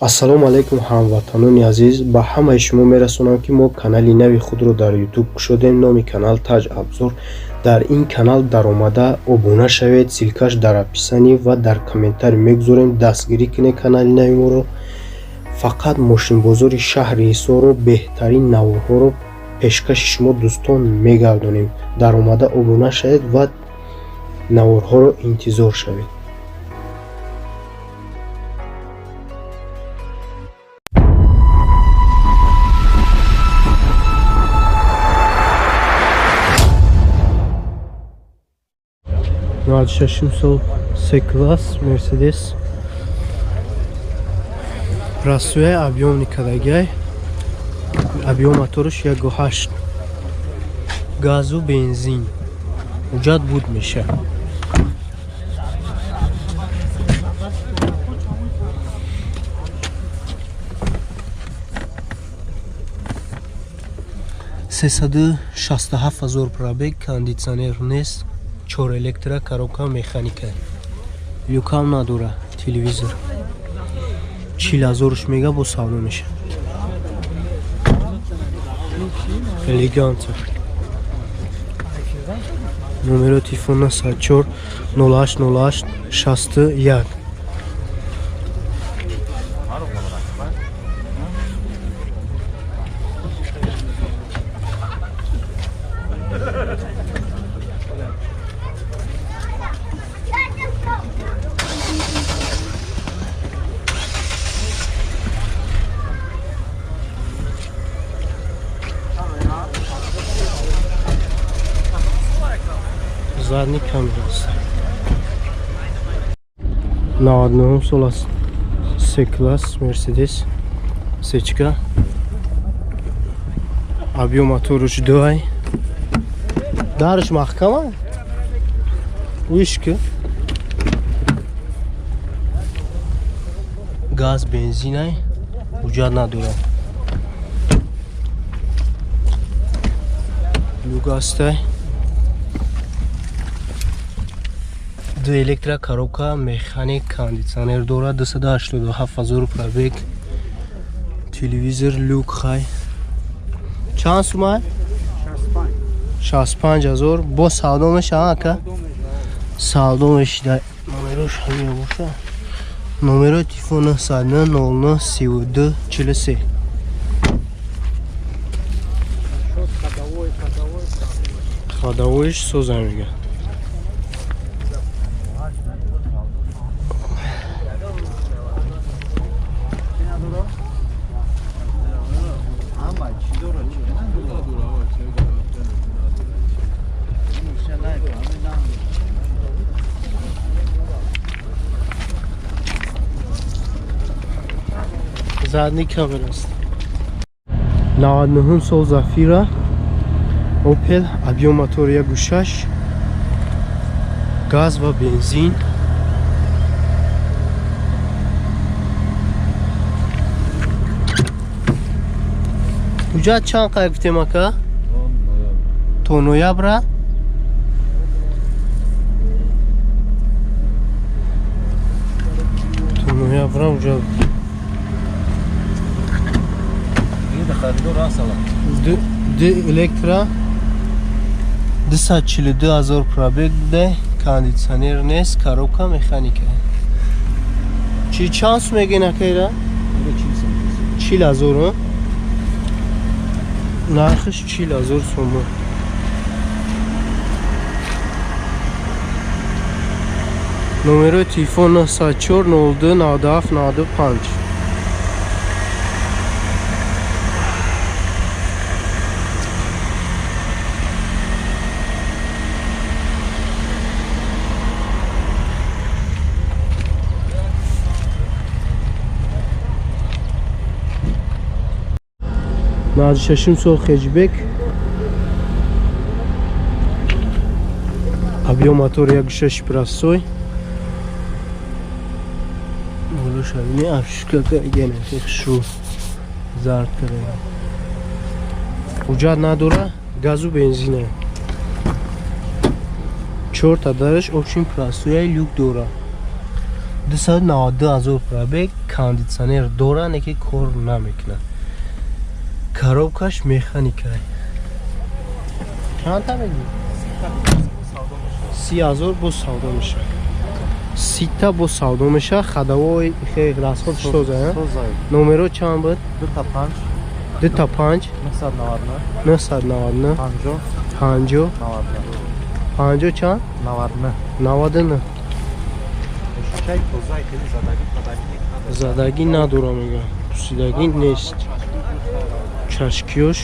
ассалому алайкум ҳамватанони азиз, ба ҳамаи шумо мерасонам ки мо канали нави худро дар ютуб кушодем. Номи канал Таҷ Абзор. дар ин канал даромада обуна шавед, силкаш дар описанӣ ва дар комментарӣ мегузорем. дастгирӣ кинед канали нави моро. фақат мошинбозори шаҳри ҳисорро беҳтарин навъҳоро пешкаши шумо дӯстон мегардонем. даромада обуна шавед ва навъҳоро интизор шавед. Сол С-класс Мерседес. Прасуя объемный кадагай. Объем моторуш 1.8. Газу бензин. Уҷат буд меша. $367,000 пробег, кондиционер нест. 4 электро, коробка механика. Люкам надора, телевизор. 40,000 мега бо савдо меша. Элегант. Номер телефона 74 0808 61. Задний камерасы. 99 сол аст. С-класс Мерседес. Сечка. Объем моторуш 2. Дарыш махкама. Вышка. Газ, бензинай. Уҷат надора. Люгастай. 2 электро, коробка, механик, кондиционер дорад. 287,000 пробег. Телевизор, люк хай. Чанд сума? 65,000. Бо савдо мешава ака? Савдо мешида. Номерош ҳамин боша. Номеро телефона 01 00 32 43. Ходовойш соза мега. Задний камераст. 99 сол Зафира. Opel. Объем мотора 1.6. Газ ва бензин. Уҷат чанд қай гуфтем ака? То ноябра. То ноябра уҷат. Д электро 242,000 пробег де, кондиционер нест, коробка механика. Чи чанд сум мегин акайра? 40,000. нархиш 40,000 сум. номеро телефона 74 02 97 95. Шашим сол хеҷбек. Объем мотора 1.6 прасой. Молошавини афшка гена шу зард кара. Уҷат надора, газу бензина. 4 та дараш опшин прасой люк дора. 292,000 пробег, кондитсионер дора, неки кор намекна. Коробкаш механика. Чанд меги? 30,000 бо савдо мешавад. Сита бо савдо мешавад. Хадавои хеле расход што зая? Номеро чанд буд? 2 та 5 999 50 50 чанд? 99 задагӣ надора мегӯям, пусидагӣ нест. Чашкиёш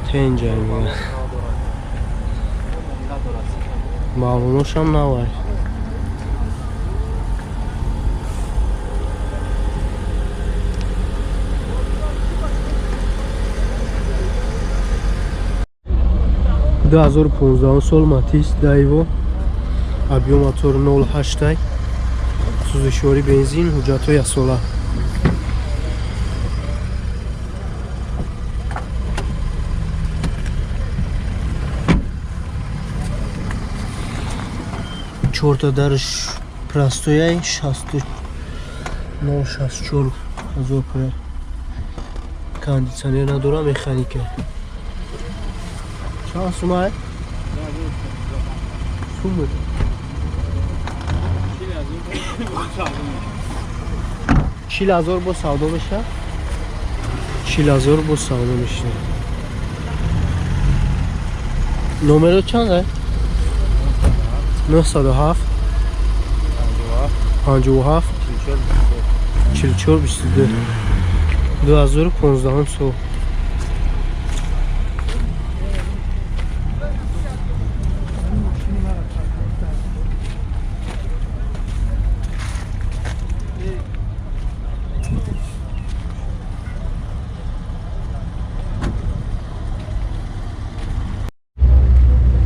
тенҷай мегӯям. маълумошам навай. ду 2015 сол Матис Дайво объем мотор 08 сӯзишворӣ бензин, ҳуҷҷатҳои асола. чорта дарш простояй 64 000 пара. Кондитсионер надора, механика. Чанд сумай? Сумай. 40,000 бо савдо меша. 40,000 бо савдо меша. Номеро чанд ай? 907 57 44 22 2015 сол.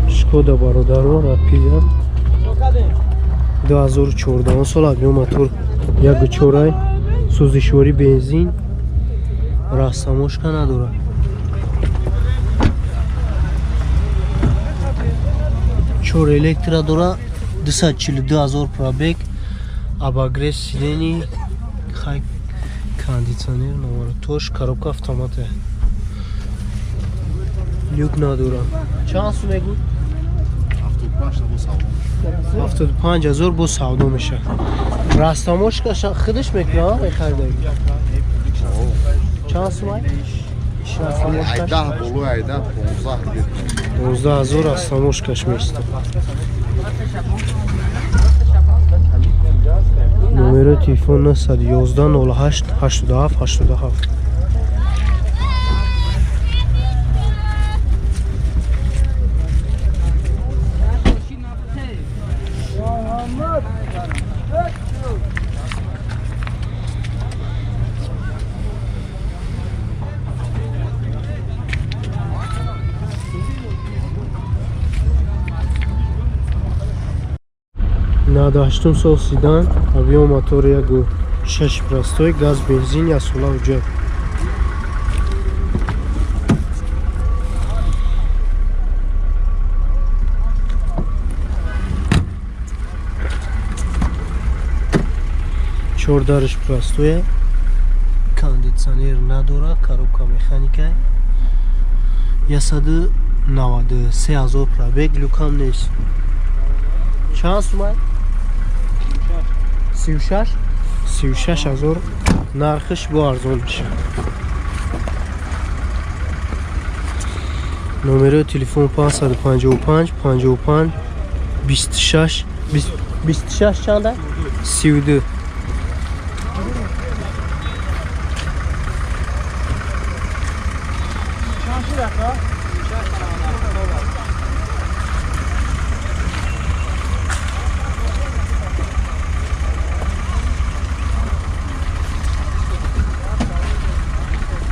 Шкода бародаро Рапида 2014 сол объем мотор 1.4 сӯзишворӣ бензин, расамошка надора. чор электро дора, 242,000 пробег, абагрес сидени, хай кондитсионер номаротош, коробка автомата. Люк надора. Чанд сум мегӯ? 75,000 бо савдо меша. Растамошка худаш мекунад, мехаридаги. Чанд сум ай? Айда болу айда 15,000 растамошкаш места. номеро телефон 911 08 87 87. На 8 сол Сидан, объем мотора 1.6 простой, газ, бензин, асола ҳуҷҷат. чор дарш простой, кондитсионер надора, коробка механика, 193,000 пробег, люкам нест. Чанд сумай? 36,000 нархиш бо арзон меша. номеро телефон 555 55 26 26 чанда? 32.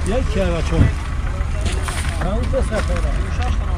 Як кара чон? Ан то сафара.